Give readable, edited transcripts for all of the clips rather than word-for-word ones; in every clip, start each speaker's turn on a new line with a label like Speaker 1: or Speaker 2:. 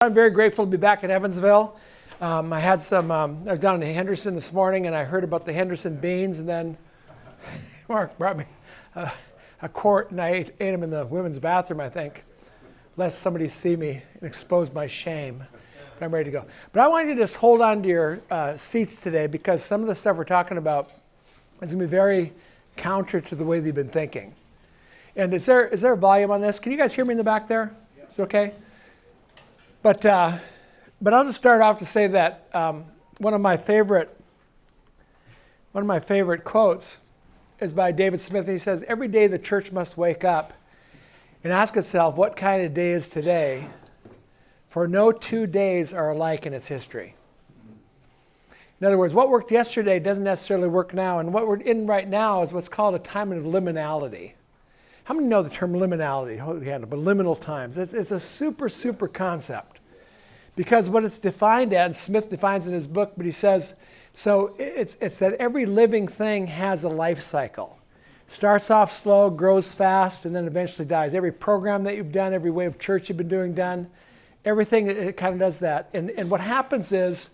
Speaker 1: I'm very grateful to be back in Evansville. I was down in Henderson this morning and I heard about the Henderson beans, and then Mark brought me a quart and I ate them in the women's bathroom, I think, lest somebody see me and expose my shame. But I'm ready to go. But I want you to just hold on to your seats today, because some of the stuff we're talking about is going to be very counter to the way you've been thinking. And is there a volume on this? Can you guys hear me in the back there? Is it okay? But I'll just start off to say that one of my favorite quotes is by David Smith. He says, "Every day the church must wake up and ask itself, what kind of day is today? For no 2 days are alike in its history." In other words, what worked yesterday doesn't necessarily work now, and what we're in right now is what's called a time of liminality. How many know the term liminality? Hold your hand up. But liminal times. It's a super concept, because what it's defined as, Smith defines in his book, but he says, so it's that every living thing has a life cycle. Starts off slow, grows fast, and then eventually dies. Every program that you've done, every way of church you've been doing done, everything, it kind of does that. And what happens is,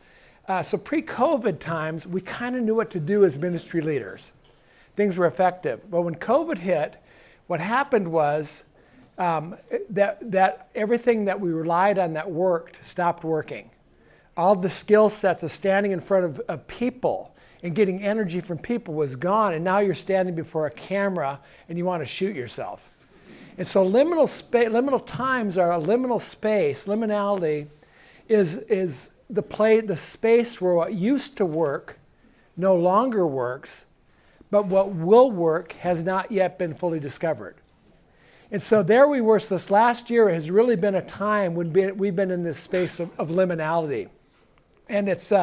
Speaker 1: so pre-COVID times, we kind of knew what to do as ministry leaders. Things were effective. But when COVID hit, what happened was that everything that we relied on that worked stopped working. All the skill sets of standing in front of people and getting energy from people was gone, and now you're standing before a camera and you want to shoot yourself. And so liminal times are a liminal space. Liminality is the space where what used to work no longer works, but what will work has not yet been fully discovered. And so there we were. So this last year has really been a time when we've been in this space of liminality. And it's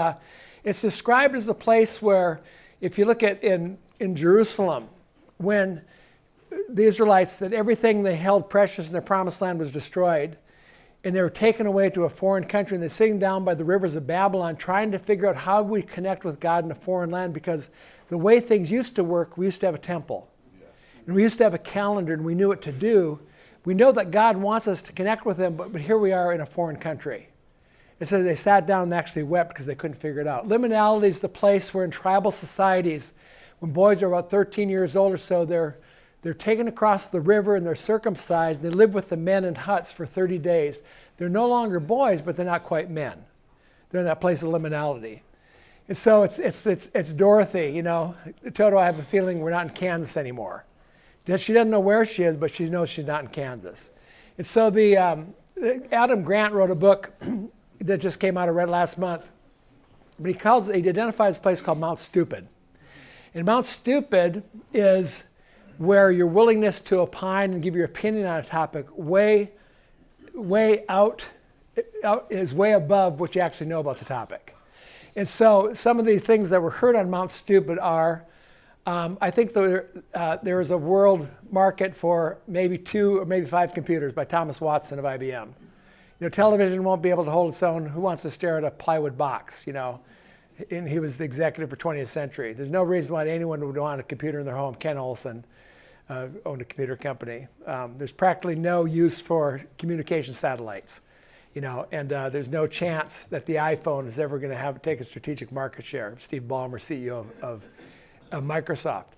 Speaker 1: described as a place where, if you look at in Jerusalem, when the Israelites, that everything they held precious in their promised land was destroyed, and they were taken away to a foreign country, and they're sitting down by the rivers of Babylon trying to figure out how we connect with God in a foreign land, because the way things used to work, we used to have a temple. Yes. And we used to have a calendar, and we knew what to do. We know that God wants us to connect with him, but here we are in a foreign country. It says they sat down and actually wept because they couldn't figure it out. Liminality is the place where in tribal societies, when boys are about 13 years old or so, they're taken across the river and they're circumcised. They live with the men in huts for 30 days. They're no longer boys, but they're not quite men. They're in that place of liminality. And so it's Dorothy, you know. Toto, I have a feeling we're not in Kansas anymore. She doesn't know where she is, but she knows she's not in Kansas. And so Adam Grant wrote a book that just came out, I read last month. But he identifies a place called Mount Stupid. And Mount Stupid is where your willingness to opine and give your opinion on a topic way out is way above what you actually know about the topic. And so some of these things that were heard on Mount Stupid are, I think there is a world market for maybe 2 or maybe 5 computers by Thomas Watson of IBM. You know, television won't be able to hold its own. Who wants to stare at a plywood box, you know? And he was the executive for 20th Century. There's no reason why anyone would want a computer in their home. Ken Olsen owned a computer company. There's practically no use for communication satellites. You know, and there's no chance that the iPhone is ever going to take a strategic market share. Steve Ballmer, CEO of Microsoft.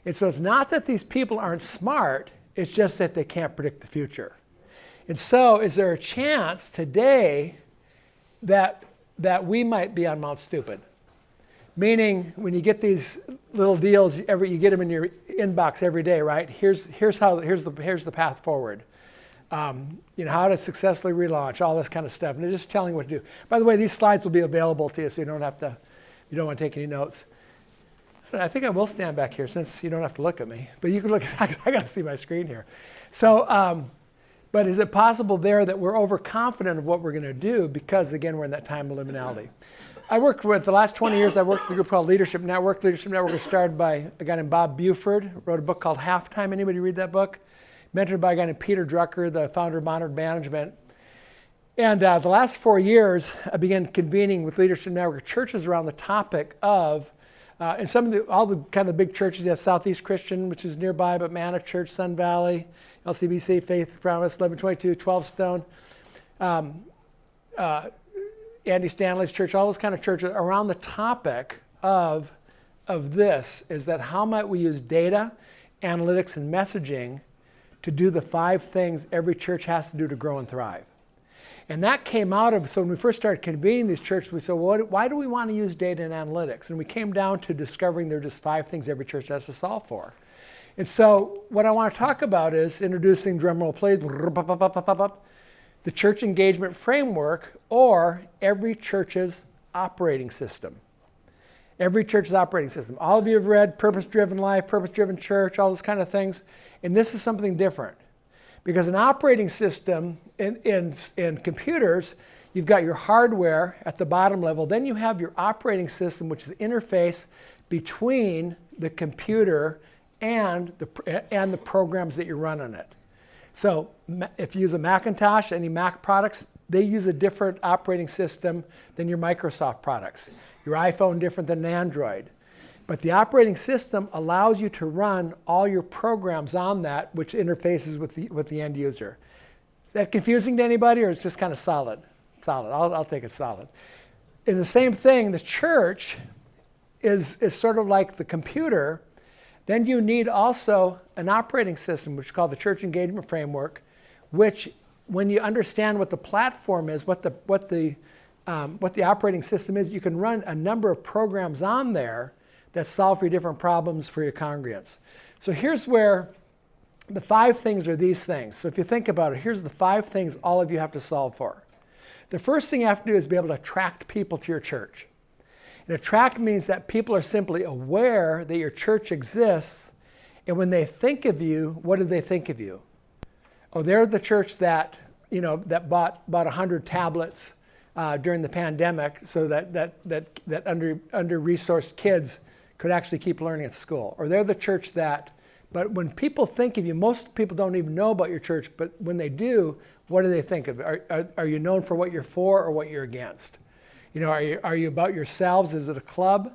Speaker 1: And so it's not that these people aren't smart, it's just that they can't predict the future. And so is there a chance today that we might be on Mount Stupid? Meaning, when you get these little deals, you get them in your inbox every day, right? Here's the path forward. You know, how to successfully relaunch, all this kind of stuff. And they're just telling you what to do. By the way, these slides will be available to you, so you don't want to take any notes. I think I will stand back here since you don't have to look at me. But you can look, I got to see my screen here. So, but is it possible there that we're overconfident of what we're going to do because, again, we're in that time of liminality? The last 20 years, I worked with a group called Leadership Network. Leadership Network was started by a guy named Bob Buford, wrote a book called Halftime. Anybody read that book? Mentored by a guy named Peter Drucker, the founder of Modern Management. And the last 4 years, I began convening with Leadership Network churches around the topic of, and all the kind of big churches. You have Southeast Christian, which is nearby, but Manna Church, Sun Valley, LCBC, Faith Promise, 1122, 12 Stone. Andy Stanley's church, all those kind of churches around the topic of this is that how might we use data, analytics, and messaging to do the 5 things every church has to do to grow and thrive. And that came out of, so when we first started convening these churches, we said, well, why do we want to use data and analytics? And we came down to discovering there are just 5 things every church has to solve for. And so what I want to talk about is introducing, drumroll please, the church engagement framework, or every church's operating system. Every church's operating system. All of you have read Purpose-Driven Life, Purpose-Driven Church, all those kind of things. And this is something different. Because an operating system in computers, you've got your hardware at the bottom level. Then you have your operating system, which is the interface between the computer and the programs that you run on it. So if you use a Macintosh, any Mac products, they use a different operating system than your Microsoft products. Your iPhone different than Android. But the operating system allows you to run all your programs on that, which interfaces with the end user. Is that confusing to anybody, or it's just kind of solid? Solid. I'll take it solid. In the same thing, the church is sort of like the computer. Then you need also an operating system, which is called the Church Engagement Framework, which, when you understand what the platform is, what the operating system is, you can run a number of programs on there that solve for your different problems for your congregants. So here's where the 5 things are these things. So if you think about it, here's the 5 things all of you have to solve for. The first thing you have to do is be able to attract people to your church. And attract means that people are simply aware that your church exists, and when they think of you, what do they think of you? Oh, they're the church that bought 100 tablets during the pandemic so that under-resourced kids could actually keep learning at school. Or they're the church but when people think of you, most people don't even know about your church, but when they do, what do they think of? Are you known for what you're for or what you're against? Are you about yourselves? Is it a club?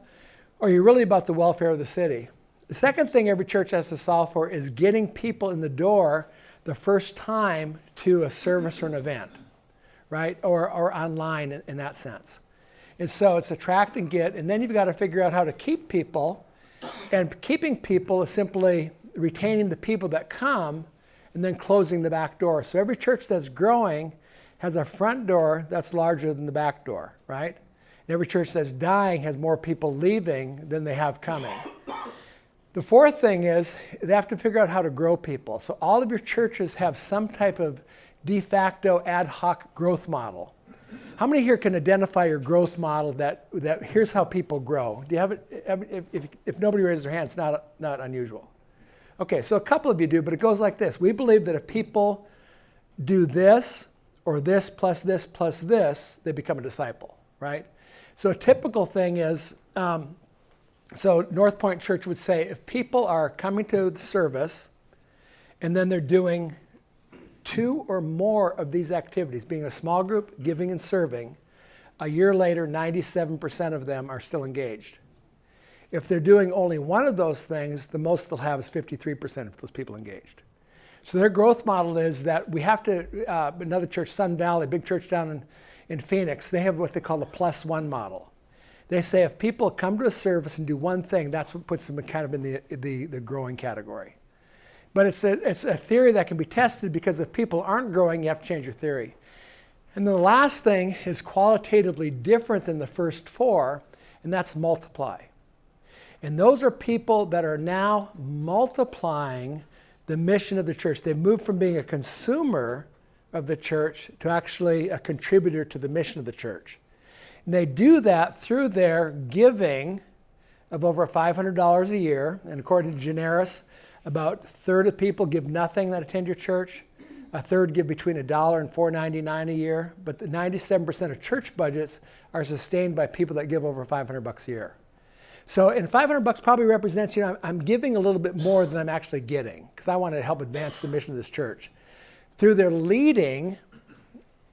Speaker 1: Or are you really about the welfare of the city? The second thing every church has to solve for is getting people in the door the first time to a service or an event, right? Or online in that sense. And so it's attract and get, and then you've got to figure out how to keep people. And keeping people is simply retaining the people that come and then closing the back door. So every church that's growing has a front door that's larger than the back door, right? And every church that's dying has more people leaving than they have coming. The fourth thing is they have to figure out how to grow people. So all of your churches have some type of de facto ad hoc growth model. How many here can identify your growth model that here's how people grow? Do you have it? If nobody raises their hand, it's not unusual. Okay, so a couple of you do, but it goes like this. We believe that if people do this or this plus this plus this, they become a disciple, right? So a typical thing is, so North Point Church would say if people are coming to the service and then they're doing 2 or more of these activities, being a small group, giving and serving, a year later, 97% of them are still engaged. If they're doing only one of those things, the most they'll have is 53% of those people engaged. So their growth model is that we have to, another church, Sun Valley, big church down in Phoenix, they have what they call the +1 model. They say if people come to a service and do one thing, that's what puts them kind of in the growing category. But it's a theory that can be tested, because if people aren't growing, you have to change your theory. And the last thing is qualitatively different than the first 4, and that's multiply. And those are people that are now multiplying the mission of the church. They've moved from being a consumer of the church to actually a contributor to the mission of the church. And they do that through their giving of over $500 a year. And according to Generis, about a third of people give nothing that attend your church. A third give between $1 and $4.99 a year. But the 97% of church budgets are sustained by people that give over $500 a year. So, and $500 probably represents, I'm giving a little bit more than I'm actually getting, because I want to help advance the mission of this church. Through their leading,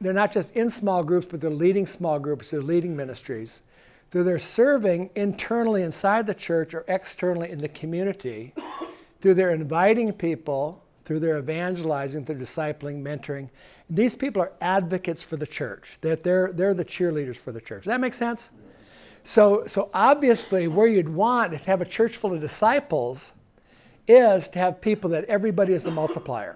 Speaker 1: they're not just in small groups, but they're leading small groups, they're leading ministries. Through their serving internally inside the church or externally in the community, through their inviting people, through their evangelizing, through discipling, mentoring. These people are advocates for the church. They're the cheerleaders for the church. Does that make sense? So obviously where you'd want to have a church full of disciples is to have people that everybody is a multiplier.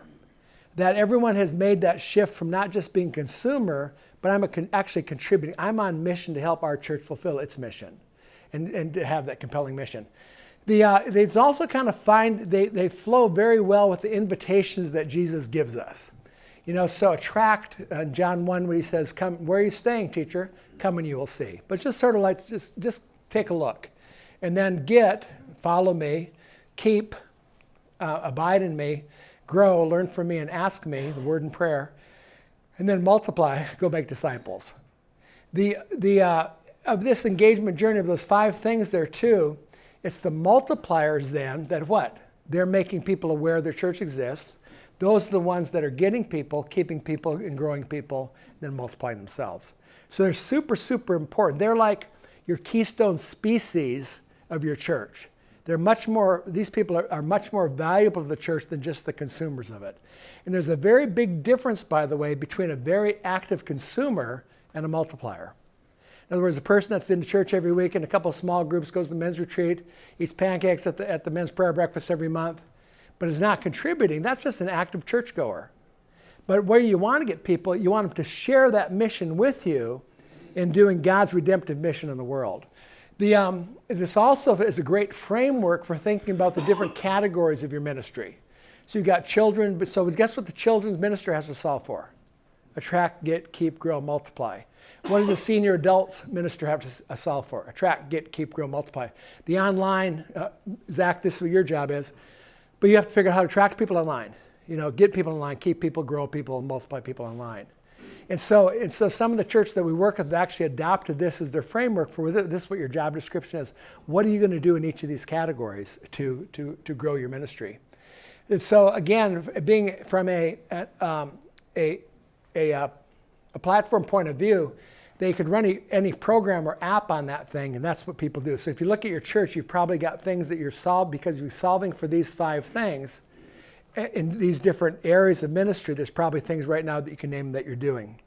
Speaker 1: That everyone has made that shift from not just being consumer, but I'm actually contributing. I'm on mission to help our church fulfill its mission and to have that compelling mission. They also kind of find they flow very well with the invitations that Jesus gives us. So attract, John 1, where he says, "Come, where are you staying, teacher? Come and you will see." But just sort of like, just take a look. And then get, follow me, keep, abide in me, grow, learn from me, and ask me, the word and prayer. And then multiply, go make disciples. Of this engagement journey of those 5 things there too, it's the multipliers then that what? They're making people aware their church exists. Those are the ones that are getting people, keeping people, and growing people, and then multiplying themselves. So they're super, super important. They're like your keystone species of your church. These people are much more valuable to the church than just the consumers of it. And there's a very big difference, by the way, between a very active consumer and a multiplier. In other words, a person that's in the church every week in a couple of small groups, goes to the men's retreat, eats pancakes at the men's prayer breakfast every month, but is not contributing, that's just an active churchgoer. But where you want to get people, you want them to share that mission with you in doing God's redemptive mission in the world. This also is a great framework for thinking about the different categories of your ministry. So you've got children, so guess what the children's ministry has to solve for? Attract, get, keep, grow, multiply. What does the senior adults minister have to solve for? Attract, get, keep, grow, multiply. The online, Zach, this is what your job is, but you have to figure out how to attract people online. Get people online, keep people, grow people, and multiply people online. And so some of the church that we work with have actually adopted this as their framework for this is what your job description is. What are you going to do in each of these categories to grow your ministry? And so again, being from a platform point of view, they could run any program or app on that thing, and that's what people do. So if you look at your church, you've probably got things that you're because you're solving for these 5 things. In these different areas of ministry, there's probably things right now that you can name that you're doing.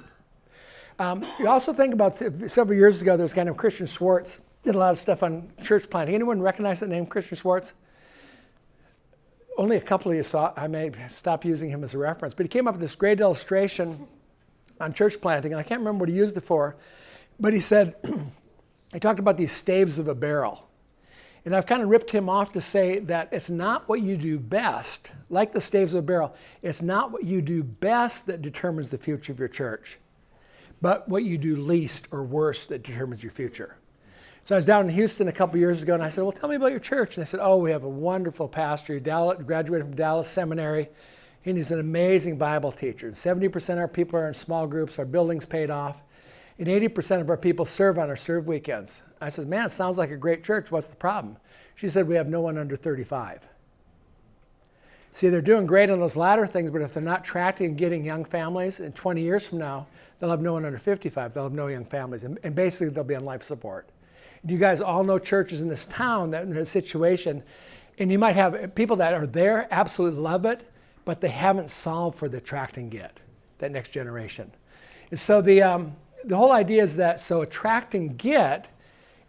Speaker 1: You also think about several years ago, there's a guy named Christian Schwartz, did a lot of stuff on church planting. Anyone recognize that name, Christian Schwartz? Only a couple of you saw it. I may stop using him as a reference, but he came up with this great illustration on church planting, and I can't remember what he used it for, but he said, he talked about these staves of a barrel. And I've kind of ripped him off to say that it's not what you do best, like the staves of a barrel, it's not what you do best that determines the future of your church, but what you do least or worst that determines your future. So I was down in Houston a couple years ago, and I said, well, tell me about your church. And they said, oh, we have a wonderful pastor. He graduated from Dallas Seminary, and he's an amazing Bible teacher. 70% of our people are in small groups, our building's paid off, and 80% of our people serve on our serve weekends. I said, man, it sounds like a great church. What's the problem? She said, we have no one under 35. See, they're doing great on those latter things, but if they're not tracking and getting young families, in 20 years from now, they'll have no one under 55. They'll have no young families, and basically they'll be on life support. And you guys all know churches in this town that are in a situation, and you might have people that are there, absolutely love it, but they haven't solved for the attract and get, that next generation. And so the whole idea is that, so attract and get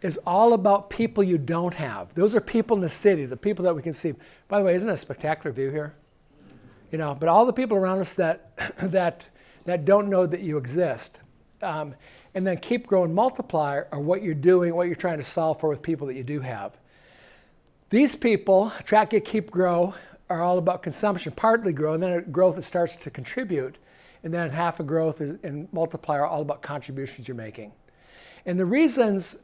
Speaker 1: is all about people you don't have. Those are people in the city, the people that we can see. By the way, isn't it a spectacular view here? But all the people around us that don't know that you exist. And then keep, grow, and multiply are what you're doing, what you're trying to solve for with people that you do have. These people, attract, get, keep, grow, are all about consumption, partly grow, and then a growth that starts to contribute. And then half a growth and multiply are all about contributions you're making. And the reasons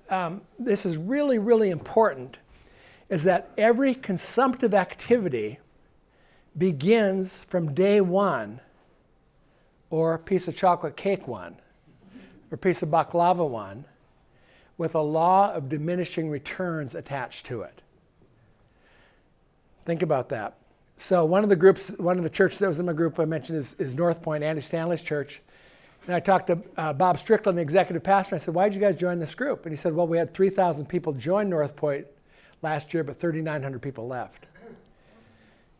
Speaker 1: this is really, really important is that every consumptive activity begins from day one, or a piece of chocolate cake one, or a piece of baklava one, with a law of diminishing returns attached to it. Think about that. So one of the churches that was in my group I mentioned is North Point, Andy Stanley's church. And I talked to Bob Strickland, the executive pastor. I said, why did you guys join this group? And he said, well, we had 3,000 people join North Point last year, but 3,900 people left.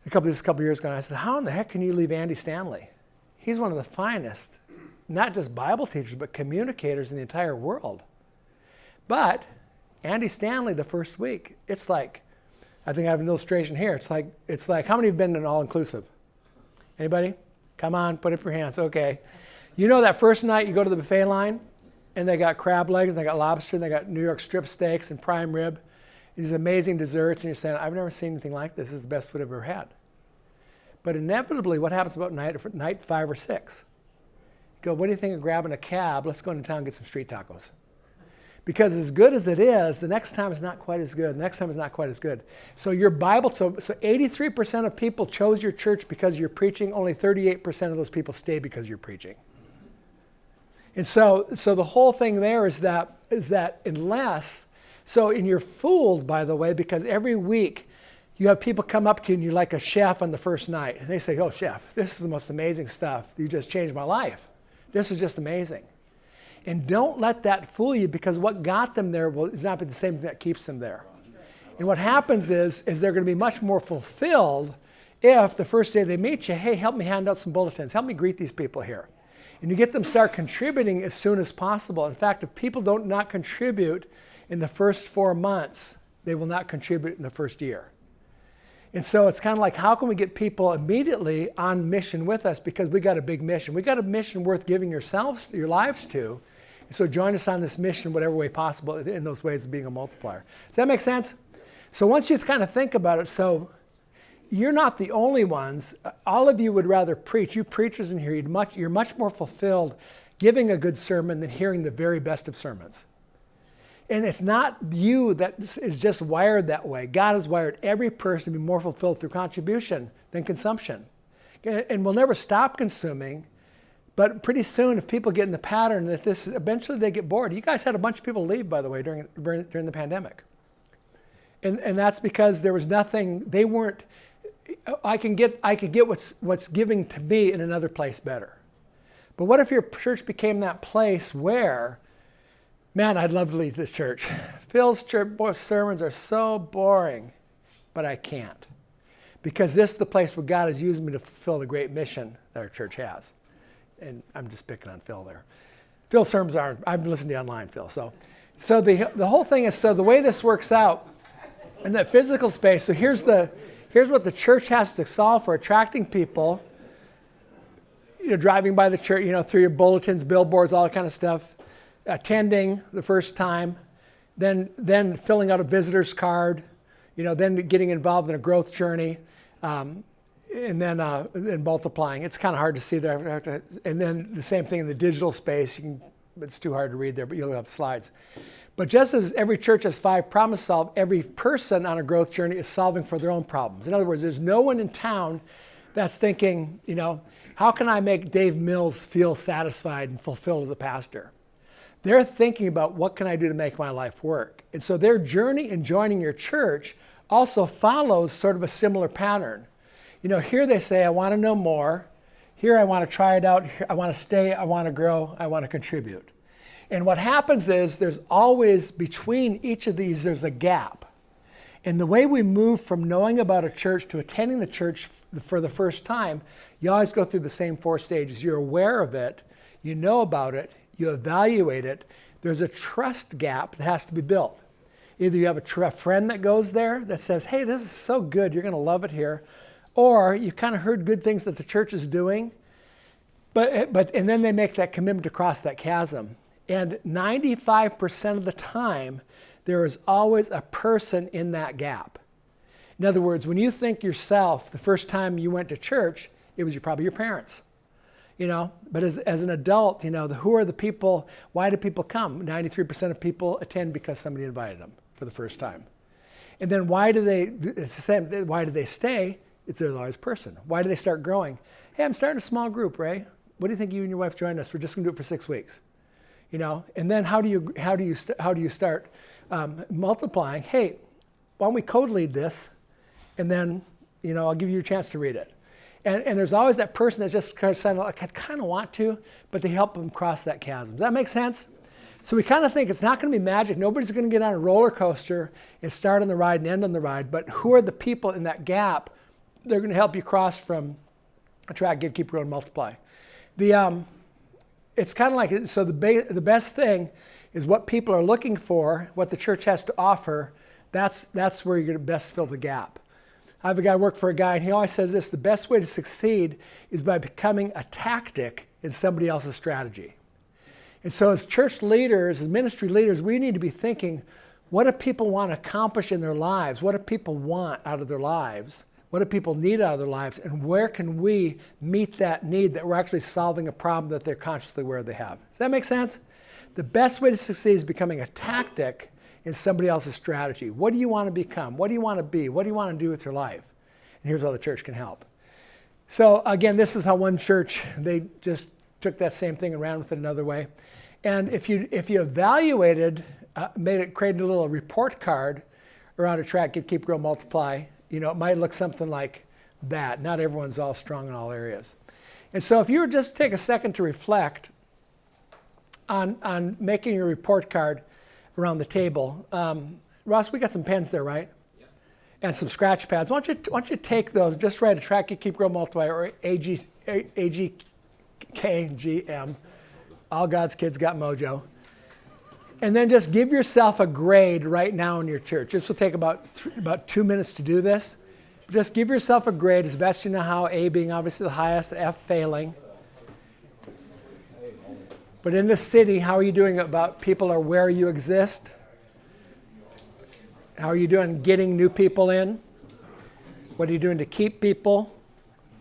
Speaker 1: a couple of years ago, and I said, how in the heck can you leave Andy Stanley? He's one of the finest, not just Bible teachers, but communicators in the entire world. But Andy Stanley, the first week, it's like, I think I have an illustration here. It's like how many have been in an all-inclusive? Anybody? Come on, put up your hands. Okay. You know that first night you go to the buffet line, and they got crab legs, and they got lobster, and they got New York strip steaks and prime rib, these amazing desserts, and you're saying, I've never seen anything like this. This is the best food I've ever had. But inevitably, what happens about night 5 or 6? You go, what do you think of grabbing a cab? Let's go into town and get some street tacos. Because as good as it is, the next time is not quite as good. The next time is not quite as good. So your Bible, so 83% of people chose your church because you're preaching. Only 38% of those people stay because you're preaching. And so the whole thing there is that unless, and you're fooled, by the way, because every week you have people come up to you and you're like a chef on the first night. And they say, oh, chef, this is the most amazing stuff. You just changed my life. This is just amazing. And don't let that fool you, because what got them there will not be the same thing that keeps them there. And what happens is they're going to be much more fulfilled if the first day they meet you, hey, help me hand out some bulletins. Help me greet these people here. And you get them start contributing as soon as possible. In fact, if people don't not contribute in the first 4 months, they will not contribute in the first year. And so it's kind of like, how can we get people immediately on mission with us? Because we got a big mission. We got a mission worth giving your lives to. So join us on this mission, whatever way possible, in those ways of being a multiplier. Does that make sense? So once you kind of think about it, so you're not the only ones. All of you would rather preach. You preachers in here, you're much more fulfilled giving a good sermon than hearing the very best of sermons. And it's not you that is just wired that way. God has wired every person to be more fulfilled through contribution than consumption. And we'll never stop consuming. But pretty soon, if people get in the pattern that this, eventually they get bored. You guys had a bunch of people leave, by the way, during the pandemic. And that's because there was nothing, they weren't, I could get what's giving to me in another place better. But what if your church became that place where, man, I'd love to leave this church. Phil's church sermons are so boring, but I can't. Because this is the place where God has used me to fulfill the great mission that our church has. And I'm just picking on Phil there. Phil's sermons are, I've been listening to you online, Phil. So the whole thing is, so the way this works out in that physical space, so here's what the church has to solve for attracting people, driving by the church, through your bulletins, billboards, all that kind of stuff, attending the first time, then filling out a visitor's card, then getting involved in a growth journey, and then multiplying. It's kind of hard to see there. And then the same thing in the digital space. It's too hard to read there, but you'll have the slides. But just as every church has 5 problems to solve, every person on a growth journey is solving for their own problems. In other words, there's no one in town that's thinking, how can I make Dave Mills feel satisfied and fulfilled as a pastor? They're thinking about, what can I do to make my life work? And so their journey in joining your church also follows sort of a similar pattern. Here they say, I want to know more. Here I want to try it out. Here I want to stay. I want to grow. I want to contribute. And what happens is there's always, between each of these, there's a gap. And the way we move from knowing about a church to attending the church for the first time, you always go through the same 4 stages. You're aware of it. You know about it. You evaluate it. There's a trust gap that has to be built. Either you have a friend that goes there that says, hey, this is so good. You're going to love it here. Or you kind of heard good things that the church is doing, and then they make that commitment to cross that chasm. And 95% of the time, there is always a person in that gap. In other words, when you think yourself, the first time you went to church, it was probably your parents. But as an adult, who are the people, why do people come? 93% of people attend because somebody invited them for the first time. And then why do they stay? It's their largest person. Why do they start growing? Hey, I'm starting a small group, Ray. What do you think you and your wife join us? We're just going to do it for 6 weeks. And then how do you start multiplying? Hey, why don't we code lead this? And then, I'll give you a chance to read it. And there's always that person that's just kind of saying, I kind of want to, but they help them cross that chasm. Does that make sense? So we kind of think it's not going to be magic. Nobody's going to get on a roller coaster and start on the ride and end on the ride. But who are the people in that gap they're going to help you cross from attract, get, keep, grow, and multiply. It's kind of like, so the best thing is what people are looking for, what the church has to offer. That's where you're going to best fill the gap. I have a guy work for a guy, and he always says this: the best way to succeed is by becoming a tactic in somebody else's strategy. And so as church leaders, as ministry leaders, we need to be thinking, what do people want to accomplish in their lives? What do people want out of their lives? What do people need out of their lives? And where can we meet that need, that we're actually solving a problem that they're consciously aware they have? Does that make sense? The best way to succeed is becoming a tactic in somebody else's strategy. What do you want to become? What do you want to be? What do you want to do with your life? And here's how the church can help. So again, this is how one church, they just took that same thing and ran with it another way. And if you evaluated, created a little report card around attract, get, keep, grow, multiply, it might look something like that. Not everyone's all strong in all areas. And so if you were just to take a second to reflect on making your report card around the table. Ross, we got some pens there, right? Yep. And some scratch pads. Why don't you take those, just write attract, get, keep, grow, multiply, or AGKGM. All God's kids got mojo. And then just give yourself a grade right now in your church. This will take about 2 minutes to do this. Just give yourself a grade as best you know how, A being obviously the highest, F failing. But in this city, how are you doing about people are where you exist? How are you doing getting new people in? What are you doing to keep people?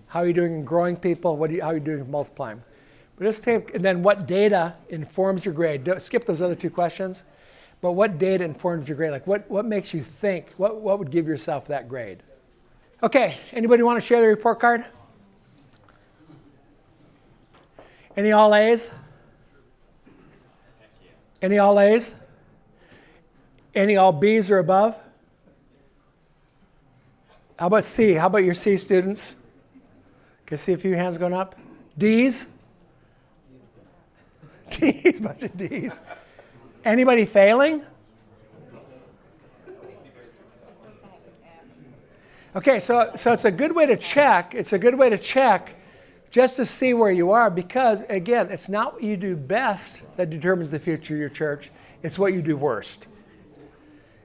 Speaker 1: How are you doing in growing people? How are you doing in multiplying? But just take, and then what data informs your grade? Don't skip those other two questions. But what data informs your grade? Like what makes you think? What would give yourself that grade? Okay, anybody want to share the report card? Any all A's? Any all A's? Any all B's or above? How about C? How about your C students? Can I see a few hands going up? D's? D's, bunch of D's. Anybody failing? Okay, so it's a good way to check. It's a good way to check just to see where you are, because again, it's not what you do best that determines the future of your church. It's what you do worst.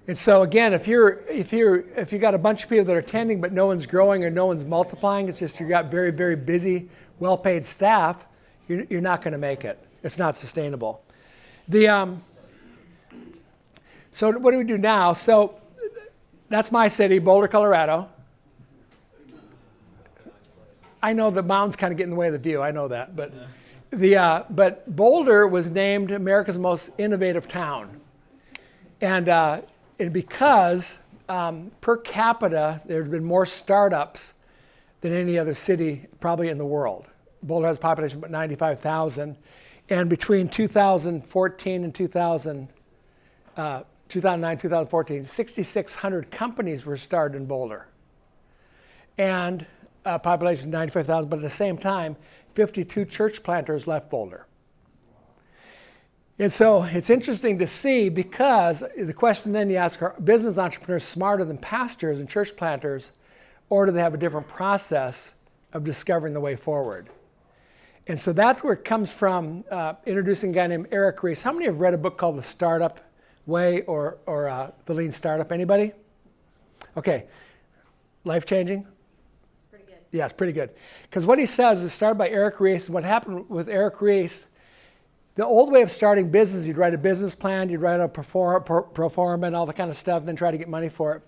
Speaker 1: And so again, if you got a bunch of people that are attending but no one's growing or no one's multiplying, it's just you got very, very busy, well-paid staff, you're not going to make it. It's not sustainable. So what do we do now? So that's my city, Boulder, Colorado. I know the mountains kind of get in the way of the view. I know that, but but Boulder was named America's most innovative town, and because per capita there have been more startups than any other city probably in the world. Boulder has a population of about 95,000, and between 2014 and 2009, 2014, 6,600 companies were started in Boulder, and population 95,000, but at the same time, 52 church planters left Boulder. And so it's interesting to see, because the question then you ask, are business entrepreneurs smarter than pastors and church planters, or do they have a different process of discovering the way forward? And so that's where it comes from, introducing a guy named Eric Ries. How many have read a book called The Startup Way or The Lean Startup? Anybody? Okay. Life-changing? Yeah, it's pretty good. Because what he says is started by Eric Ries. What happened with Eric Ries, the old way of starting business, you'd write a business plan, you'd write a pro forma and all that kind of stuff, and then try to get money for it.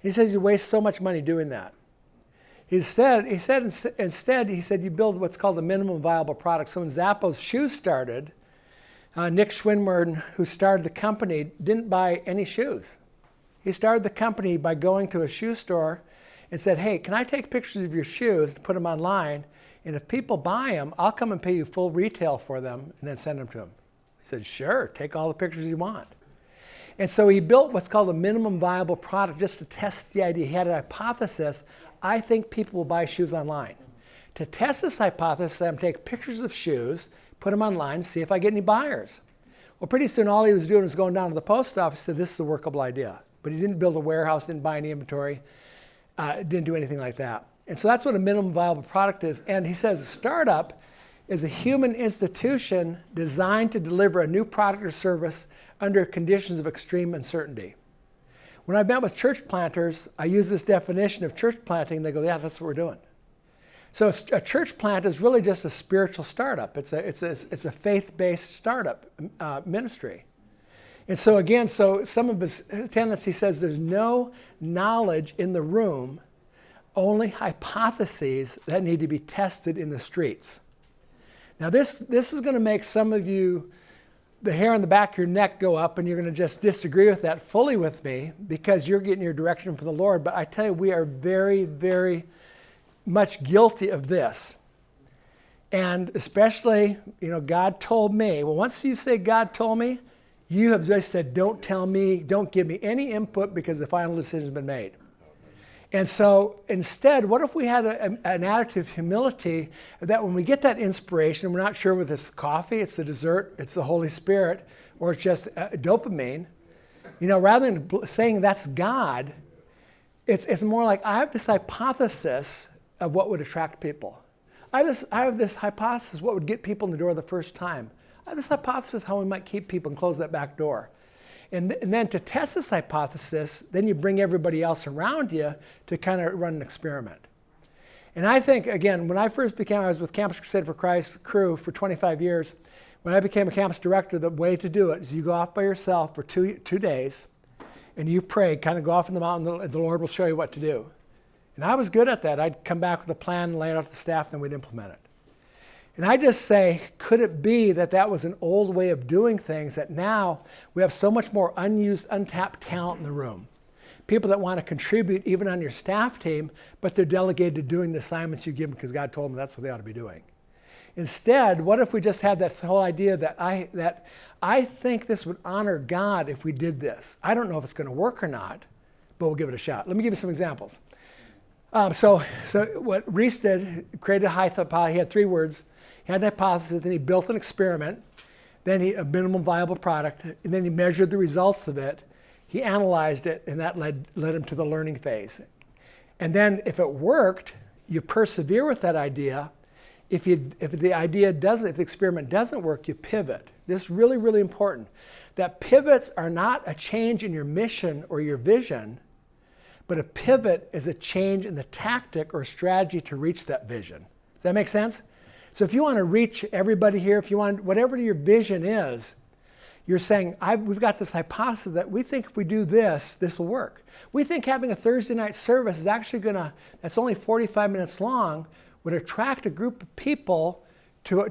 Speaker 1: He says you waste so much money doing that. He said instead, you build what's called a minimum viable product. So when Zappos shoes started, Nick Schwinburne, who started the company, didn't buy any shoes. He started the company by going to a shoe store and said, hey, can I take pictures of your shoes and put them online? And if people buy them, I'll come and pay you full retail for them and then send them to them. He said, sure, take all the pictures you want. And so he built what's called a minimum viable product just to test the idea. He had a hypothesis. I think people will buy shoes online. To test this hypothesis, I'm take pictures of shoes, put them online, see if I get any buyers. Well, pretty soon all he was doing was going down to the post office and said, this is a workable idea. But he didn't build a warehouse, didn't buy any inventory. Didn't do anything like that. And so that's what a minimum viable product is. And he says a startup is a human institution designed to deliver a new product or service under conditions of extreme uncertainty. When I've met with church planters, I use this definition of church planting. They go, yeah, that's what we're doing. So a church plant is really just a spiritual startup. It's a faith-based startup ministry. And so again, so some of his tendency says there's no knowledge in the room, only hypotheses that need to be tested in the streets. Now this is going to make some of you, the hair on the back of your neck go up, and you're going to just disagree with that fully with me because you're getting your direction from the Lord. But I tell you, we are very, very much guilty of this. And especially, God told me. Well, once you say God told me, you have just said, don't tell me, don't give me any input because the final decision's been made. And so instead, what if we had an attitude of humility that when we get that inspiration, we're not sure whether it's coffee, it's the dessert, it's the Holy Spirit, or it's just dopamine, rather than saying that's God, it's more like I have this hypothesis of what would attract people. I have this hypothesis what would get people in the door the first time. I have this hypothesis how we might keep people and close that back door. And then to test this hypothesis, then you bring everybody else around you to kind of run an experiment. And I think, again, when I was with Campus Crusade for Christ crew for 25 years. When I became a campus director, the way to do it is you go off by yourself for two days and you pray, kind of go off in the mountain, and the Lord will show you what to do. And I was good at that. I'd come back with a plan, lay it out to the staff, and then we'd implement it. And I just say, could it be that was an old way of doing things, that now we have so much more unused, untapped talent in the room? People that want to contribute even on your staff team, but they're delegated to doing the assignments you give them because God told them that's what they ought to be doing. Instead, what if we just had that whole idea that I think this would honor God if we did this. I don't know if it's going to work or not, but we'll give it a shot. Let me give you some examples. So what Reese did, created a hypothesis. He had 3 words. He had an hypothesis, then he built an experiment, then a minimum viable product, and then he measured the results of it. He analyzed it, and that led him to the learning phase. And then if it worked, you persevere with that idea. If the experiment doesn't work, you pivot. This is really, really important. That pivots are not a change in your mission or your vision, but a pivot is a change in the tactic or strategy to reach that vision. Does that make sense? So if you want to reach everybody here, if you want, whatever your vision is, you're saying, we've got this hypothesis that we think if we do this, this will work. We think having a Thursday night service is actually that's only 45 minutes long, would attract a group of people to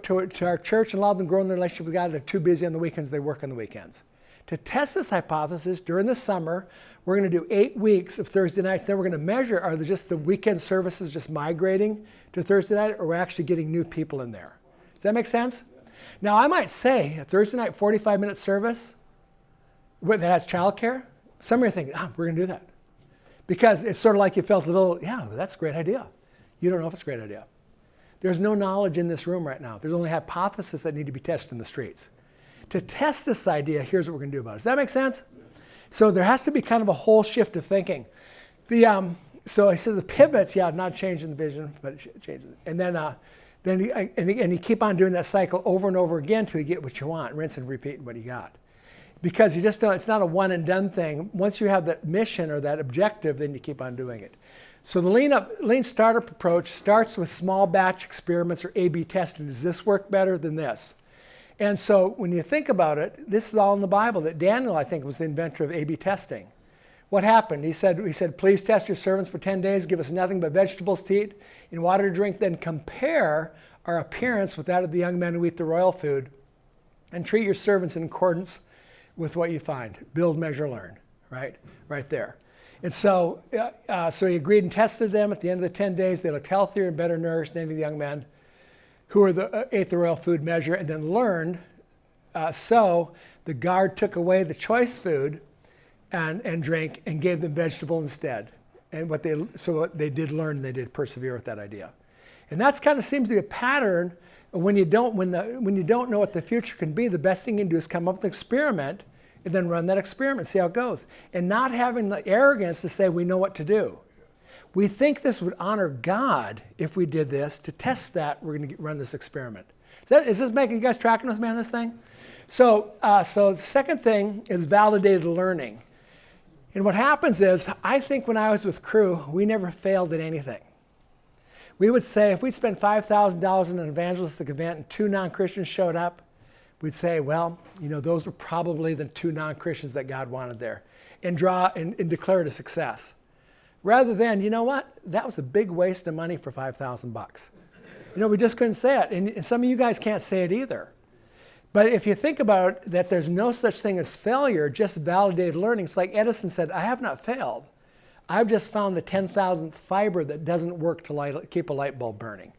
Speaker 1: our church and allow them to grow in their relationship with God. They're too busy on the weekends, they work on the weekends. To test this hypothesis during the summer, we're going to do 8 weeks of Thursday nights. Then we're going to measure, are just the weekend services just migrating to Thursday night, or we're actually getting new people in there? Does that make sense? Now, I might say a Thursday night 45-minute service that has childcare, some of you are thinking, we're going to do that. Because it's sort of like you felt a little, that's a great idea. You don't know if it's a great idea. There's no knowledge in this room right now. There's only hypotheses that need to be tested in the streets. To test this idea, here's what we're going to do about it. Does that make sense? So there has to be kind of a whole shift of thinking. So he says the pivots, not changing the vision, but changing it. And then you keep on doing that cycle over and over again until you get what you want, rinse and repeat what you got. Because you just don't, it's not a one and done thing. Once you have that mission or that objective, then you keep on doing it. So the lean startup approach starts with small batch experiments or A/B testing. Does this work better than this? And so when you think about it, this is all in the Bible, that Daniel, I think, was the inventor of A/B testing. What happened? He said, please test your servants for 10 days, give us nothing but vegetables to eat and water to drink, then compare our appearance with that of the young men who eat the royal food, and treat your servants in accordance with what you find. Build, measure, learn, right there. And so he agreed and tested them. At the end of the 10 days, they looked healthier and better nourished than any of the young men who ate the royal food measure and then learned. So the guard took away the choice food and drink and gave them vegetable instead. And what they did learn, they did persevere with that idea. And that's kind of seems to be a pattern. When you don't know what the future can be, the best thing you can do is come up with an experiment and then run that experiment, see how it goes. And not having the arrogance to say we know what to do. We think this would honor God if we did this. To test that, we're going to run this experiment. Is this making you guys tracking with me on this thing? So the second thing is validated learning. And what happens is, I think when I was with Cru, we never failed at anything. We would say, if we spent $5,000 in an evangelistic event and 2 non-Christians showed up, we'd say, well, those were probably the 2 non-Christians that God wanted there, and declare it a success. Rather than, you know what, that was a big waste of money for $5,000. We just couldn't say it. And some of you guys can't say it either. But if you think about it, that there's no such thing as failure, just validated learning. It's like Edison said, I have not failed. I've just found the 10,000th fiber that doesn't work to keep a light bulb burning.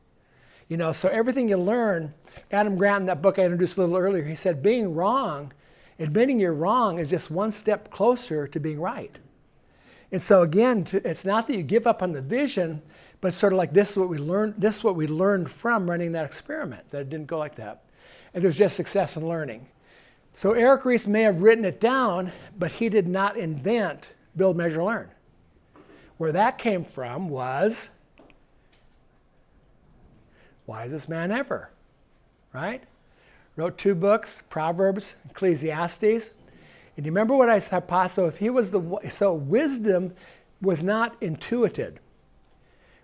Speaker 1: So everything you learn, Adam Grant in that book I introduced a little earlier, he said being wrong, admitting you're wrong is just one step closer to being right. And so again, it's not that you give up on the vision, but sort of like this is what we learned from running that experiment, that it didn't go like that. And there's just success in learning. So Eric Ries may have written it down, but he did not invent Build, Measure, Learn. Where that came from was wisest man ever, right? Wrote 2 books, Proverbs, Ecclesiastes. And you remember what I hypothesized? So wisdom was not intuited.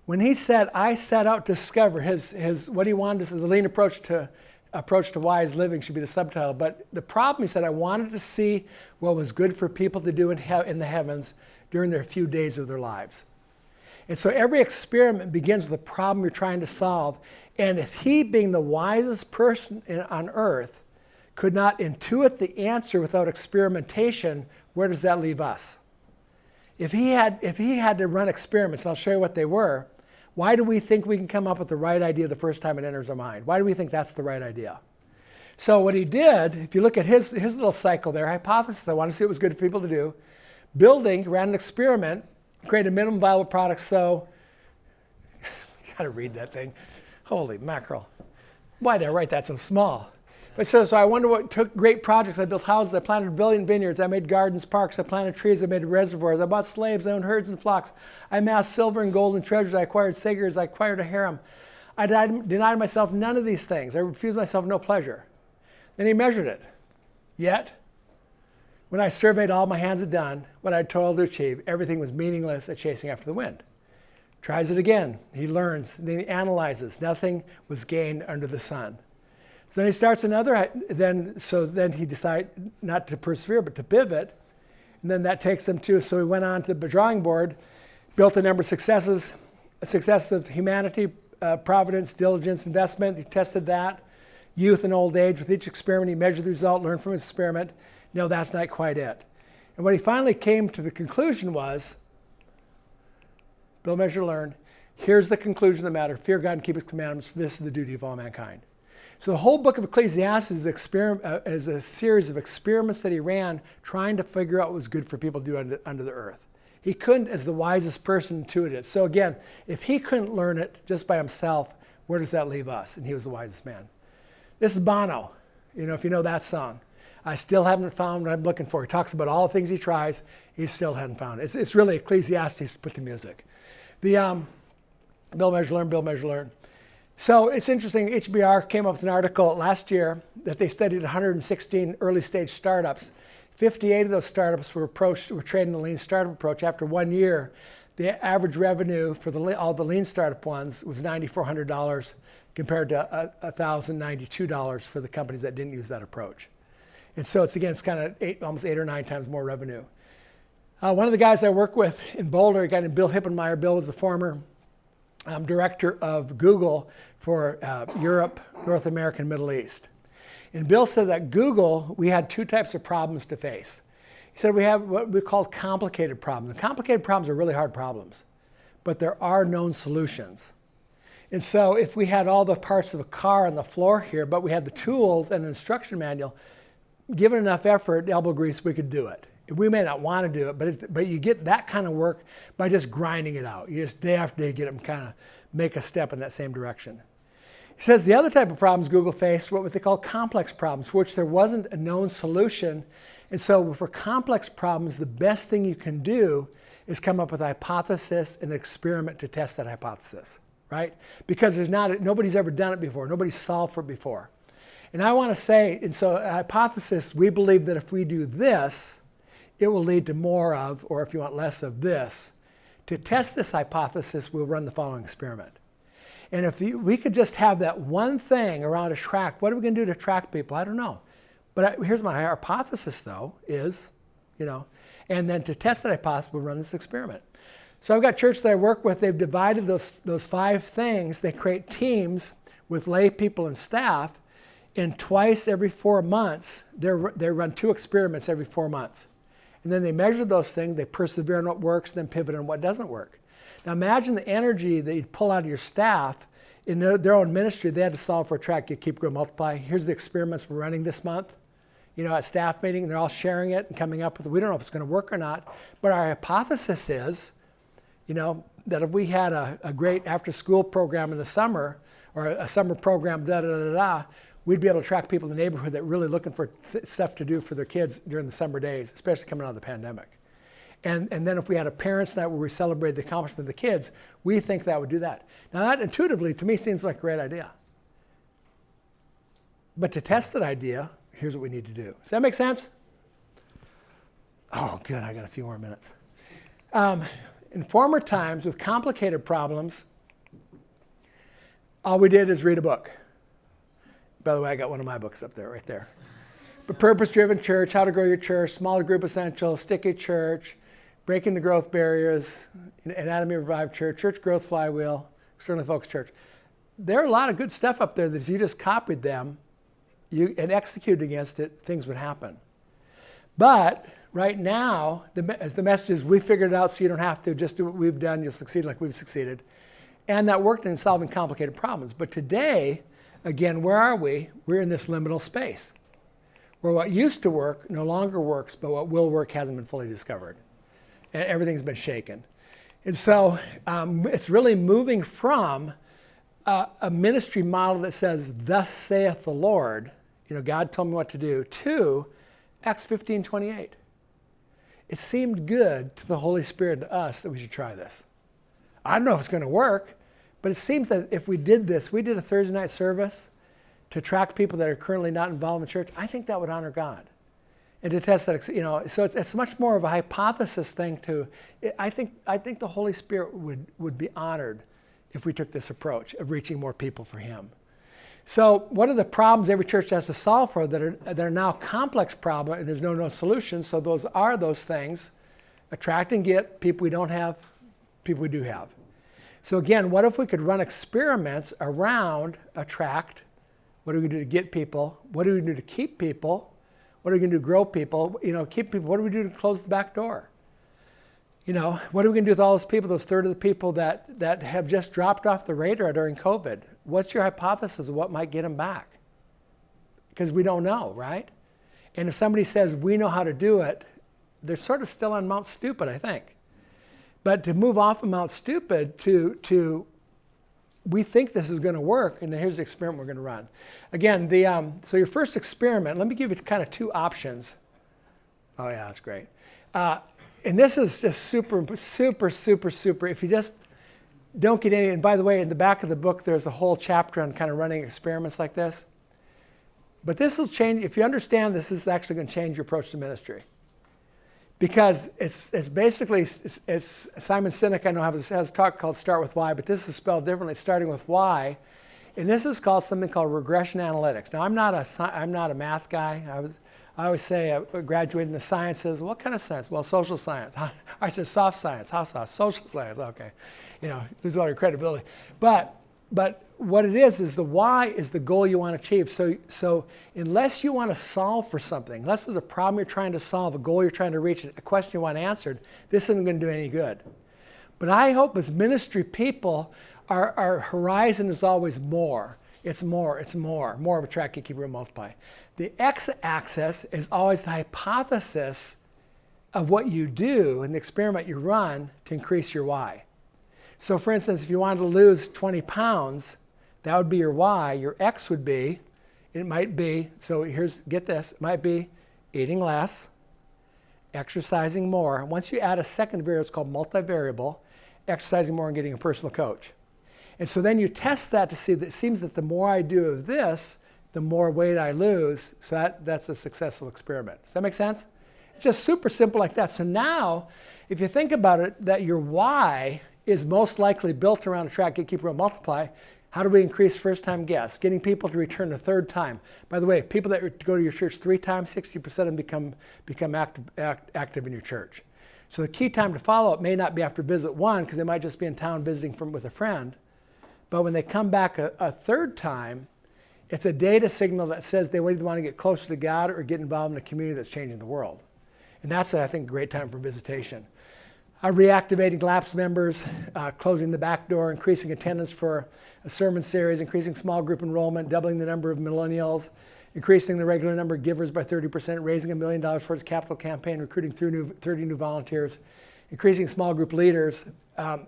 Speaker 1: When he said, I set out to discover his what he wanted to say, the lean approach to wise living should be the subtitle. But the problem, he said, I wanted to see what was good for people to do in the heavens during their few days of their lives. And so every experiment begins with a problem you're trying to solve. And if he, being the wisest person on earth, could not intuit the answer without experimentation, where does that leave us? If he had to run experiments, and I'll show you what they were, why do we think we can come up with the right idea the first time it enters our mind? Why do we think that's the right idea? So what he did, if you look at his little cycle there, hypothesis, I want to see what was good for people to do. Building, ran an experiment, created a minimum viable product. So, you got to read that thing. Holy mackerel. Why did I write that so small? But so I wonder what took great projects. I built houses, I planted 1 billion vineyards, I made gardens, parks, I planted trees, I made reservoirs, I bought slaves, I owned herds and flocks, I amassed silver and gold and treasures, I acquired satyrs, I acquired a harem. I denied myself none of these things. I refused myself no pleasure. Then he measured it. Yet, when I surveyed all my hands had done, what I toiled to achieve, everything was meaningless at chasing after the wind. Tries it again. He learns. Then he analyzes. Nothing was gained under the sun. So then he starts another. Then he decides not to persevere, but to pivot. And then that takes him to. So he went on to the drawing board, built a number of successes of humanity, providence, diligence, investment. He tested that. Youth and old age. With each experiment, he measured the result, learned from his experiment. No, that's not quite it. And what he finally came to the conclusion was, Build, Measure, Learn. Here's the conclusion of the matter. Fear God and keep his commandments, for this is the duty of all mankind. So the whole book of Ecclesiastes is a series of experiments that he ran trying to figure out what was good for people to do under the earth. He couldn't, as the wisest person, intuit it. So again, if he couldn't learn it just by himself, where does that leave us? And he was the wisest man. This is Bono, if you know that song. I still haven't found what I'm looking for. He talks about all the things he tries. He still hasn't found it. It's really Ecclesiastes put to music. The Build, Measure, Learn, Build, Measure, Learn. So it's interesting. HBR came up with an article last year that they studied 116 early stage startups. 58 of those startups were trained in the lean startup approach. After 1 year, the average revenue for all the lean startup ones was $9,400 compared to $1,092 for the companies that didn't use that approach. And so it's kind of almost 8 or 9 times more revenue. One of the guys I work with in Boulder, a guy named Bill Hippenmeyer. Bill was the former director of Google for Europe, North America, and Middle East. And Bill said that Google, we had 2 types of problems to face. He said we have what we call complicated problems. And complicated problems are really hard problems, but there are known solutions. And so if we had all the parts of a car on the floor here, but we had the tools and an instruction manual, given enough effort, elbow grease, we could do it. We may not want to do it, but you get that kind of work by just grinding it out. You just day after day get them kind of make a step in that same direction. He says the other type of problems Google faced were what they call complex problems, for which there wasn't a known solution. And so for complex problems, the best thing you can do is come up with a hypothesis and an experiment to test that hypothesis, right? Because nobody's ever done it before. Nobody's solved for it before. And I want to say, and so a hypothesis, we believe that if we do this, it will lead to more of, or if you want less of this. To test this hypothesis, we'll run the following experiment. And if we could just have that one thing around a track, what are we going to do to attract people? I don't know. But here's my hypothesis, though, is, and then to test that hypothesis, we'll run this experiment. So I've got churches that I work with. They've divided those 5 things. They create teams with lay people and staff. And twice every 4 months, they run 2 experiments every 4 months. And then they measure those things, they persevere on what works, then pivot on what doesn't work. Now imagine the energy that you'd pull out of your staff in their own ministry. They had to solve for a track, get, keep, grow, multiply. Here's the experiments we're running this month. At staff meeting, they're all sharing it and coming up with it. We don't know if it's going to work or not, but our hypothesis is, that if we had a great after-school program in the summer, or a summer program, we'd be able to attract people in the neighborhood that are really looking for stuff to do for their kids during the summer days, especially coming out of the pandemic. And then if we had a parents' night where we celebrated the accomplishment of the kids, we think that would do that. Now that intuitively, to me, seems like a great idea. But to test that idea, here's what we need to do. Does that make sense? Oh, good, I got a few more minutes. In former times, with complicated problems, all we did is read a book. By the way, I got one of my books up there, right there. But Purpose-Driven Church, How to Grow Your Church, Smaller Group Essentials, Sticky Church, Breaking the Growth Barriers, Anatomy of Revived Church, Church Growth Flywheel, Externally Focused Church. There are a lot of good stuff up there that if you just copied them and executed against it, things would happen. But right now, as the message is, we figured it out so you don't have to just do what we've done, you'll succeed like we've succeeded. And that worked in solving complicated problems. But today, again, where are we? We're in this liminal space where what used to work no longer works, but what will work hasn't been fully discovered. And everything's been shaken. And so it's really moving from a ministry model that says, thus saith the Lord, God told me what to do, to Acts 15:28. It seemed good to the Holy Spirit and to us that we should try this. I don't know if it's going to work, but it seems that if we did this, we did a Thursday night service to attract people that are currently not involved in the church, I think that would honor God. And to test that, so it's much more of a hypothesis thing I think the Holy Spirit would be honored if we took this approach of reaching more people for Him. So what are the problems every church has to solve for that are now complex problems and there's no solution? So those things, attract and get people we don't have, people we do have. So again, what if we could run experiments around attract? What do we do to get people? What do we do to keep people? What are we going to do to grow people? Keep people. What do we do to close the back door? What are we going to do with all those people, those third of the people that have just dropped off the radar during COVID? What's your hypothesis of what might get them back? Because we don't know, right? And if somebody says we know how to do it, they're sort of still on Mount Stupid, I think. But to move off of Mount Stupid to we think this is going to work, and then here's the experiment we're going to run. Again, so your first experiment, let me give you kind of 2 options. Oh yeah, that's great. And this is just super, super, super, super. If you just don't get any, and by the way, in the back of the book, there's a whole chapter on kind of running experiments like this. But this will change, if you understand this is actually going to change your approach to ministry. Because it's basically, it's Simon Sinek, I know, has a talk called Start With Why, but this is spelled differently, starting with why. And this is called something called regression analytics. Now, I'm not a math guy. I always say I graduated in the sciences. What kind of science? Well, social science. I said soft science. How soft? Social science. Okay. Lose all your credibility. But what it is the why is the goal you want to achieve. So unless you want to solve for something, unless there's a problem you're trying to solve, a goal you're trying to reach, a question you want answered, this isn't going to do any good. But I hope as ministry people, our horizon is always more. It's more of a track, keep, grow, multiply. The x-axis is always the hypothesis of what you do and the experiment you run to increase your y. So for instance, if you wanted to lose 20 pounds, that would be your y. Your x would be, it might be, so get this, it might be eating less exercising more. Once you add a second variable, it's called multivariable, exercising more and getting a personal coach. And so then you test that to see that it seems that the more I do of this, the more weight I lose. So that's a successful experiment. Does that make sense? It's just super simple like that. So now, if you think about it, that your why is most likely built around attract, get, keep, grow, multiply. How do we increase first-time guests? Getting people to return a third time. By the way, people that go to your church 3 times, 60% of them become active in your church. So the key time to follow up may not be after visit 1, because they might just be in town visiting with a friend. But when they come back a third time, it's a data signal that says they either want to get closer to God or get involved in a community that's changing the world. And that's, I think, a great time for visitation. Reactivating lapsed members, closing the back door, increasing attendance for a sermon series, increasing small group enrollment, doubling the number of millennials, increasing the regular number of givers by 30%, raising $1 million for its capital campaign, recruiting 30 new volunteers, increasing small group leaders,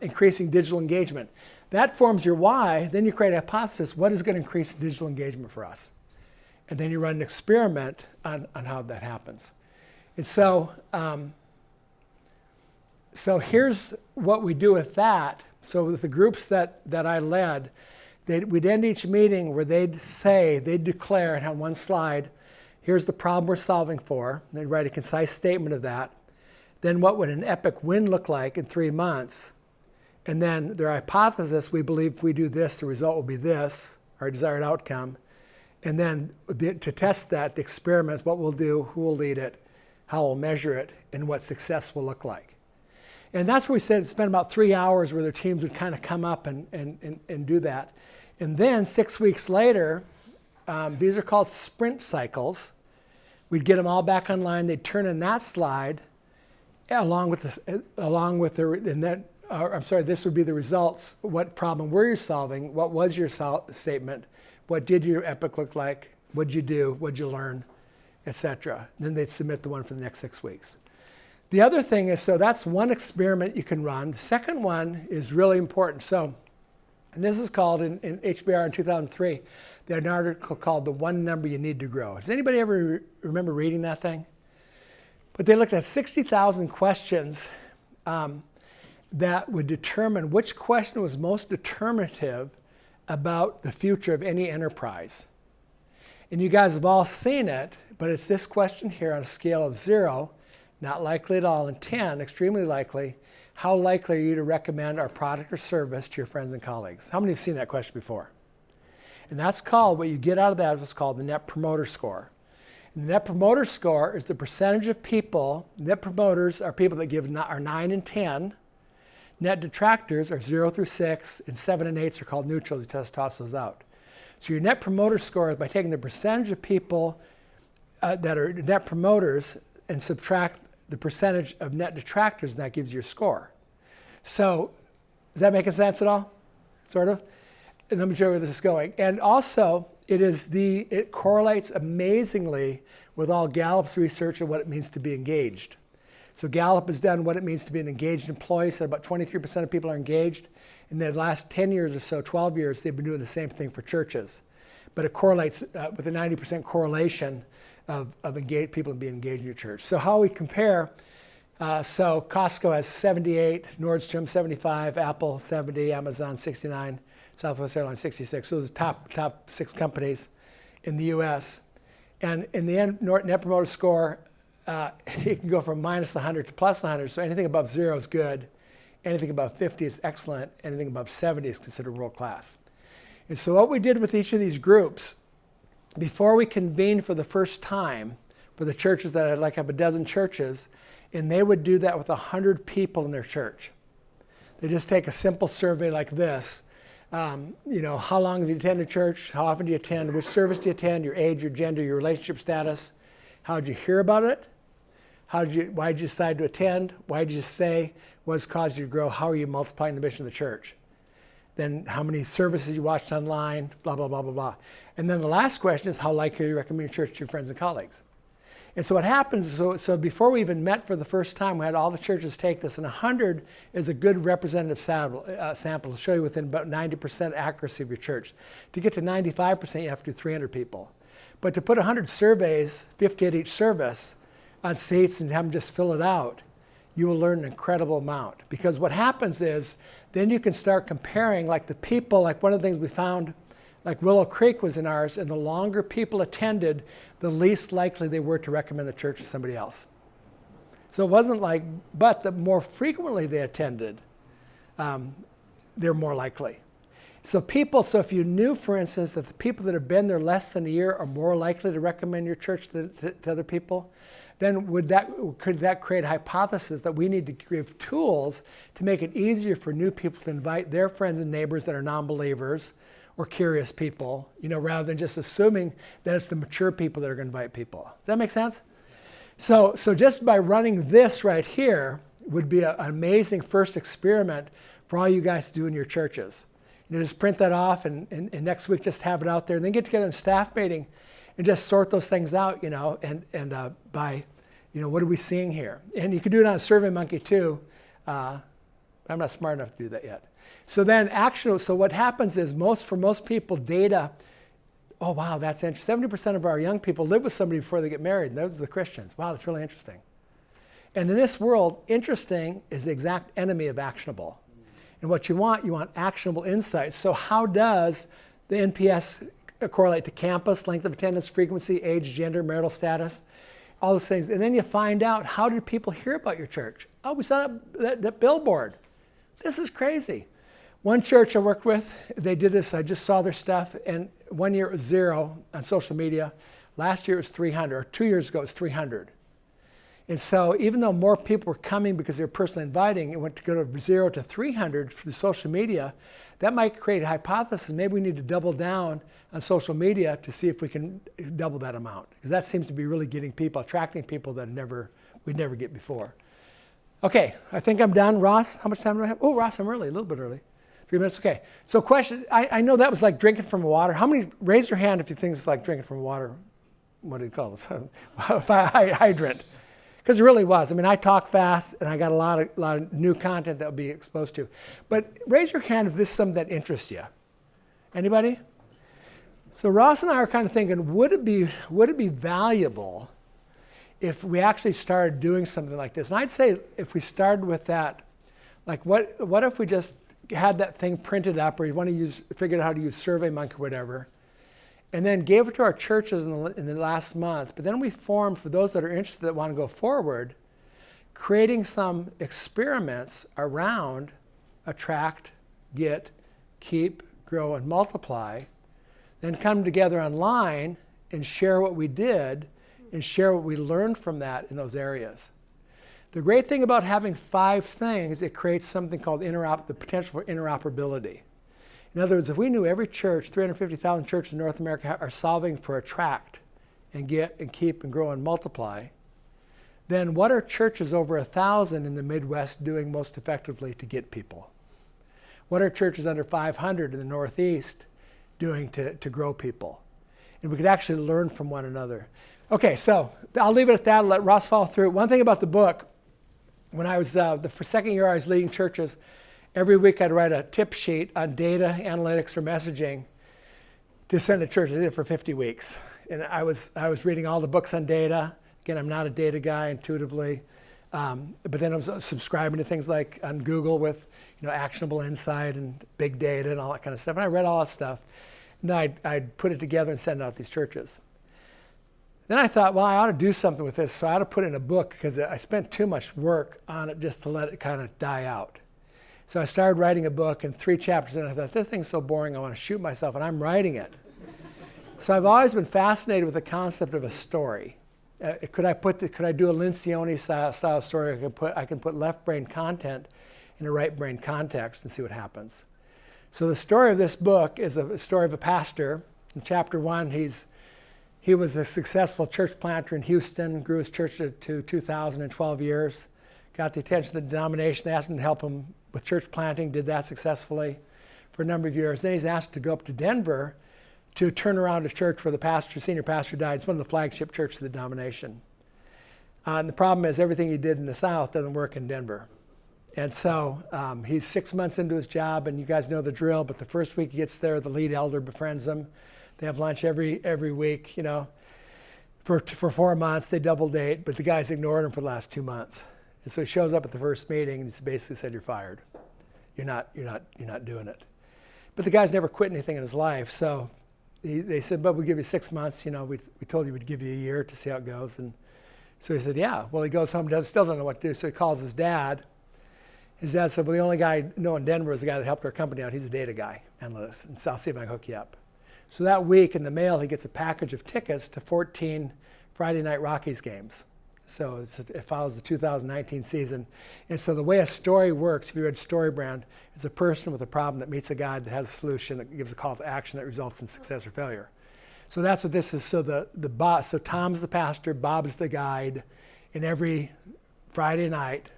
Speaker 1: increasing digital engagement. That forms your why. Then you create a hypothesis. What is going to increase digital engagement for us? And then you run an experiment on how that happens. And so, so here's what we do with that. So with the groups that I led, we'd end each meeting where they'd declare and have one slide, here's the problem we're solving for. They'd write a concise statement of that. Then what would an epic win look like in 3 months? And then their hypothesis, we believe if we do this, the result will be this, our desired outcome. And then to test that, the experiments, what we'll do, who will lead it, how we'll measure it, and what success will look like. And that's where we said spend about 3 hours where their teams would kind of come up and do that. And then 6 weeks later, these are called sprint cycles. We'd get them all back online. They'd turn in that slide along with this, this would be the results. What problem were you solving? What was your statement? What did your epic look like? What did you do? What did you learn? Etc. Then they'd submit the one for the next 6 weeks. The other thing is, so that's one experiment you can run. The second one is really important. So, and this is called in HBR in 2003, they had an article called The One Number You Need to Grow. Does anybody ever remember reading that thing? But they looked at 60,000 questions that would determine which question was most determinative about the future of any enterprise. And you guys have all seen it, but it's this question here on a scale of 0, not likely at all, and 10, extremely likely. How likely are you to recommend our product or service to your friends and colleagues? How many have seen that question before? And that's called, what you get out of that is what's called the Net Promoter Score. And the Net Promoter Score is the percentage of people, net promoters are people that are 9 and 10. Net detractors are 0 through 6, and 7 and 8 are called neutrals. You just toss those out. So your Net Promoter Score is by taking the percentage of people that are net promoters and subtract the percentage of net detractors, and that gives you your score. So, is that making sense at all? Sort of? And let me show you where this is going. And also, it correlates amazingly with all Gallup's research on what it means to be engaged. So Gallup has done what it means to be an engaged employee, said about 23% of people are engaged. In the last 10 years or so, 12 years, they've been doing the same thing for churches. But it correlates with a 90% correlation of people being engaged in your church. So how we compare, so Costco has 78, Nordstrom 75, Apple 70, Amazon 69, Southwest Airlines 66. So those are top 6 companies in the US. And in the end, Net Promoter Score, it can go from minus 100 to plus 100. So anything above 0 is good. Anything above 50 is excellent. Anything above 70 is considered world class. And so what we did with each of these groups, before we convened for the first time, for the churches that had like have a dozen churches, and they would do that with 100 people in their church. They just take a simple survey like this. How long have you attended church? How often do you attend? Which service do you attend? Your age, your gender, your relationship status. How did you hear about it? Why did you decide to attend? Why did you stay? What's caused you to grow? How are you multiplying the mission of the church? Then how many services you watched online, blah, blah, blah, blah, blah. And then the last question is how likely are you to recommend your church to your friends and colleagues? And so what happens, so before we even met for the first time, we had all the churches take this, and 100 is a good representative sample to show you within about 90% accuracy of your church. To get to 95%, you have to do 300 people. But to put 100 surveys, 50 at each service, on seats and have them just fill it out, you will learn an incredible amount. Because what happens is then you can start comparing, like the people, like one of the things we found, like Willow Creek was in ours, and the longer people attended, the least likely they were to recommend the church to somebody else. So it wasn't like, but the more frequently they attended, they're more likely. So if you knew, for instance, that the people that have been there less than a year are more likely to recommend your church to other people, then could that create a hypothesis that we need to give tools to make it easier for new people to invite their friends and neighbors that are non-believers or curious people, rather than just assuming that it's the mature people that are going to invite people. Does that make sense? So just by running this right here would be an amazing first experiment for all you guys to do in your churches. Just print that off and next week just have it out there, and then get together in staff meeting and just sort those things out, and by, what are we seeing here? And you can do it on SurveyMonkey too. I'm not smart enough to do that yet. So then so what happens is for most people, data, oh wow, that's interesting. 70% of our young people live with somebody before they get married, and those are the Christians. Wow, that's really interesting. And in this world, interesting is the exact enemy of actionable. And what you want actionable insights. So how does the NPS correlate to campus, length of attendance, frequency, age, gender, marital status, all those things. And then you find out, how did people hear about your church? Oh, we saw that billboard. This is crazy. One church I worked with, they did this, I just saw their stuff, and 1 year it was 0 on social media. Last year it was 300, or 2 years ago it was 300. And so even though more people were coming because they were personally inviting, it went to go to 0 to 300 through social media, that might create a hypothesis. Maybe we need to double down on social media to see if we can double that amount. Because that seems to be really getting people, attracting people that we'd never get before. Okay, I think I'm done. Ross, how much time do I have? Oh, Ross, I'm early, a little bit early. 3 minutes, okay. So question, I know that was like drinking from water. How many, raise your hand if you think it's like drinking from water. What do you call it? Hydrant. Because it really was. I mean, I talk fast, and I got a lot of new content that will be exposed to. But raise your hand if this is something that interests you. Anybody? So Ross and I are kind of thinking, would it be valuable if we actually started doing something like this? And I'd say if we started with that, like what if we just had that thing printed up, or you want to figure out how to use SurveyMonkey or whatever, and then gave it to our churches in the last month. But then we formed, for those that are interested that want to go forward, creating some experiments around attract, get, keep, grow, and multiply, then come together online and share what we did and share what we learned from that in those areas. The great thing about having 5 things, it creates something called the potential for interoperability. In other words, if we knew every church, 350,000 churches in North America are solving for attract and get and keep and grow and multiply, then what are churches over 1,000 in the Midwest doing most effectively to get people? What are churches under 500 in the Northeast doing to grow people? And we could actually learn from one another. Okay, so I'll leave it at that. I'll let Ross follow through. One thing about the book, when I was, the second year I was leading churches, every week I'd write a tip sheet on data, analytics, or messaging to send to church. I did it for 50 weeks. And I was reading all the books on data. Again, I'm not a data guy intuitively. But then I was subscribing to things like on Google with actionable insight and big data and all that kind of stuff. And I read all that stuff. And then I'd put it together and send it out to these churches. Then I thought, well, I ought to do something with this. So I ought to put it in a book, because I spent too much work on it just to let it kind of die out. So I started writing a book, and 3 chapters in, I thought, this thing's so boring, I want to shoot myself, and I'm writing it. So I've always been fascinated with the concept of a story. Could I do a Lencioni style story? I can put left brain content in a right brain context and see what happens. So the story of this book is a story of a pastor. In chapter 1, he was a successful church planter in Houston, grew his church to 2,000 in 12 years, got the attention of the denomination. They asked him to help him with church planting, did that successfully for a number of years. Then he's asked to go up to Denver to turn around a church where the senior pastor died. It's one of the flagship churches of the denomination. And the problem is everything he did in the South doesn't work in Denver. And so he's 6 months into his job, and you guys know the drill, but the first week he gets there, the lead elder befriends him. They have lunch every week, for 4 months. They double date, but the guys ignored him for the last 2 months. And so he shows up at the first meeting and he basically said, "You're fired. You're not doing it." But the guy's never quit anything in his life. So they said, "But we'll give you 6 months. We told you we'd give you a year to see how it goes." And so he said, "Yeah." Well, he goes home, still doesn't know what to do. So he calls his dad. His dad said, "Well, the only guy I know in Denver is the guy that helped our company out. He's a data guy, analyst. And so I'll see if I can hook you up." So that week in the mail, he gets a package of tickets to 14 Friday Night Rockies games. So it follows the 2019 season. And so the way a story works, if you read StoryBrand, it's a person with a problem that meets a guy that has a solution that gives a call to action that results in success or failure. So that's what this is. So so Tom's the pastor, Bob's the guide, and every Friday night,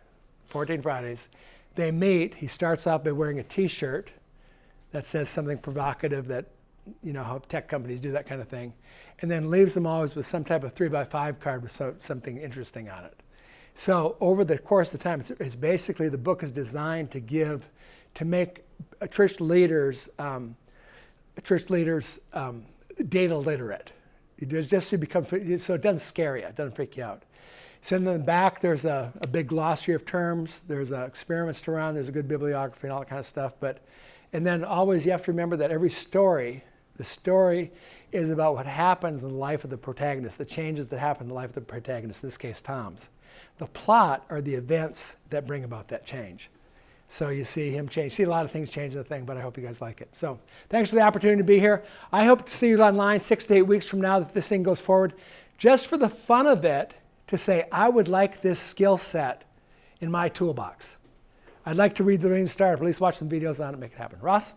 Speaker 1: 14 Fridays, they meet. He starts out by wearing a t-shirt that says something provocative that, how tech companies do that kind of thing, and then leaves them always with some type of 3x5 card with something interesting on it. So over the course of the time, it's basically the book is designed to make church leaders data literate. Just to become, so it doesn't scare you, it doesn't freak you out. So in the back, there's a big glossary of terms. There's experiments to run. There's a good bibliography and all that kind of stuff. And then always you have to remember that every story, the story is about what happens in the life of the protagonist, the changes that happen in the life of the protagonist, in this case, Tom's. The plot are the events that bring about that change. So you see him change. You see a lot of things change in the thing, but I hope you guys like it. So thanks for the opportunity to be here. I hope to see you online 6 to 8 weeks from now that this thing goes forward. Just for the fun of it, to say, I would like this skill set in my toolbox. I'd like to read the Lean Startup, at least watch some videos on it and make it happen. Ross?